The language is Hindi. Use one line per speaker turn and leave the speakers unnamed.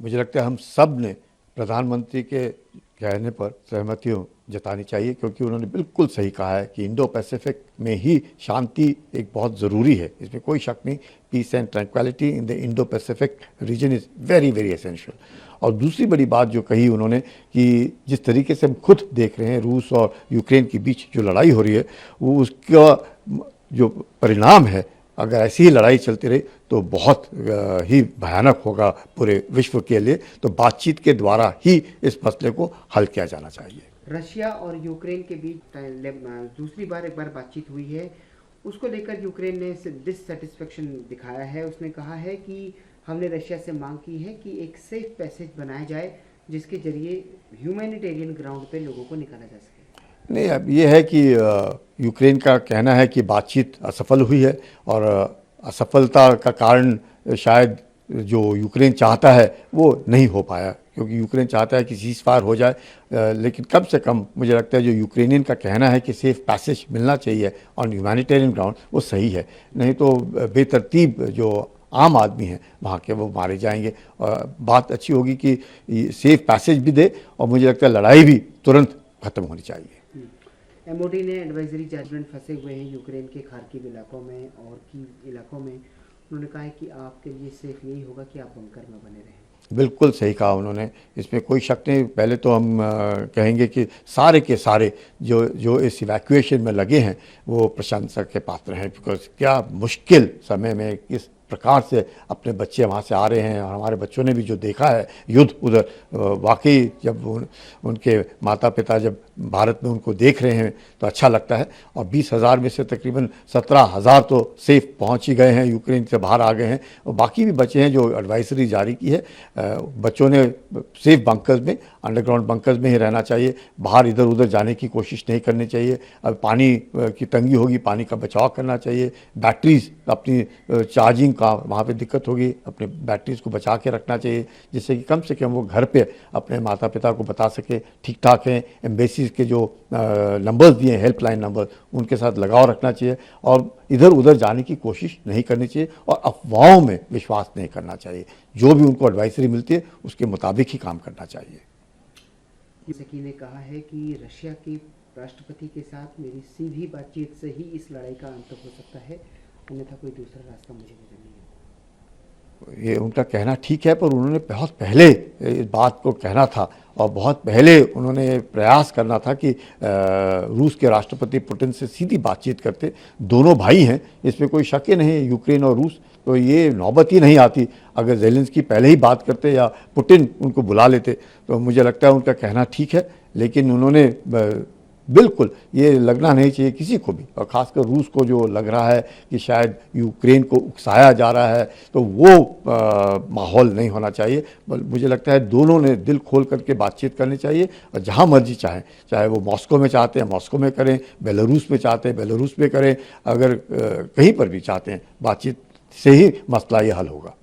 मुझे लगता है हम सब ने प्रधानमंत्री के कहने पर सहमति जतानी चाहिए, क्योंकि उन्होंने बिल्कुल सही कहा है कि इंडो पैसिफिक में ही शांति एक बहुत ज़रूरी है, इसमें कोई शक नहीं। Peace and tranquillity in the Indo Pacific region is very very essential. और दूसरी बड़ी बात जो कही उन्होंने कि जिस तरीके से हम खुद देख रहे हैं रूस और यूक्रेन के बीच जो लड़ाई हो रही है, वो उसका जो परिणाम है, अगर ऐसी ही लड़ाई चलती रही तो बहुत ही भयानक होगा पूरे विश्व के लिए। तो बातचीत के द्वारा ही इस मसले को हल किया जाना चाहिए।
रशिया और यूक्रेन के बीच दूसरी बार एक बार बातचीत हुई है, उसको लेकर यूक्रेन ने डिससेटिस्फेक्शन दिखाया है। उसने कहा है कि हमने रशिया से मांग की है कि एक सेफ पैसेज बनाया जाए जिसके जरिए ह्यूमैनिटेरियन ग्राउंड पे लोगों को निकाला जा सके।
नहीं, अब ये है कि यूक्रेन का कहना है कि बातचीत असफल हुई है, और असफलता का कारण शायद जो यूक्रेन चाहता है वो नहीं हो पाया, क्योंकि यूक्रेन चाहता है कि सीज फायर हो जाए, लेकिन कम से कम मुझे लगता है जो यूक्रेनियन का कहना है कि सेफ पैसेज मिलना चाहिए ऑन ह्यूमैनिटेरियन ग्राउंड, वो सही है। नहीं तो बेतरतीब जो आम आदमी हैं वहाँ के, वो मारे जाएंगे। और बात अच्छी होगी कि सेफ पैसेज भी दे, और मुझे लगता है लड़ाई भी तुरंत ख़त्म होनी चाहिए।
एमओडी ने एडवाइजरी जजमेंट फंसे हुए हैं यूक्रेन के खार्किव इलाकों में और कीव इलाकों में। उन्होंने कहा है कि आपके लिए सेफ यही होगा कि आप बंकर में बने रहें।
बिल्कुल सही कहा उन्होंने, इसमें कोई शक नहीं। पहले तो हम कहेंगे कि सारे के सारे जो इस इवैक्यूएशन में लगे हैं वो प्रशंसा के पात्र हैं, बिकॉज क्या मुश्किल समय में किस प्रकार से अपने बच्चे वहाँ से आ रहे हैं, और हमारे बच्चों ने भी जो देखा है युद्ध उधर, वाकई जब उनके माता पिता जब भारत में उनको देख रहे हैं तो अच्छा लगता है। और 20,000 में से तकरीबन 17,000 तो सेफ पहुँच ही गए हैं, यूक्रेन से बाहर आ गए हैं, और बाकी भी बचे हैं जो एडवाइजरी जारी की है। बच्चों ने सेफ बंकर्स में, अंडरग्राउंड बंकर्स में ही रहना चाहिए, बाहर इधर उधर जाने की कोशिश नहीं करनी चाहिए। अब पानी की तंगी होगी, पानी का बचाव करना चाहिए। बैटरीज अपनी चार्जिंग का वहाँ पे दिक्कत होगी, अपने बैटरीज को बचा के रखना चाहिए, जिससे कि कम से कम वो घर पे अपने माता पिता को बता सके ठीक ठाक हैं। एम्बेसीज के जो नंबर्स दिए, हेल्पलाइन नंबर, उनके साथ लगाव रखना चाहिए, और इधर उधर जाने की कोशिश नहीं करनी चाहिए, और अफवाहों में विश्वास नहीं करना चाहिए। जो भी उनको एडवाइजरी मिलती है उसके मुताबिक ही काम करना चाहिए।
सकी ने कहा है कि रशिया के राष्ट्रपति के साथ मेरी सीधी बातचीत से ही इस लड़ाई का अंत हो सकता है, अन्यथा कोई दूसरा रास्ता मुझे नजर नहीं आता।
ये उनका कहना ठीक है, पर उन्होंने बहुत पहले इस बात को कहना था, और बहुत पहले उन्होंने प्रयास करना था कि रूस के राष्ट्रपति पुतिन से सीधी बातचीत करते। दोनों भाई हैं, इसमें कोई शक ही नहीं है, यूक्रेन और रूस, तो ये नौबत ही नहीं आती। अगर ज़ेलेंस्की पहले ही बात करते या पुतिन उनको बुला लेते तो मुझे लगता है उनका कहना ठीक है। लेकिन उन्होंने बिल्कुल ये लगना नहीं चाहिए किसी को भी, और ख़ासकर रूस को जो लग रहा है कि शायद यूक्रेन को उकसाया जा रहा है, तो वो माहौल नहीं होना चाहिए। मुझे लगता है दोनों ने दिल खोल करके बातचीत करनी चाहिए, और जहाँ मर्जी चाहे वो मॉस्को में चाहते हैं मॉस्को में करें, बेलारूस में चाहते हैं बेलारूस में करें, अगर कहीं पर भी चाहते हैं बातचीत से ही मसला ये हल होगा।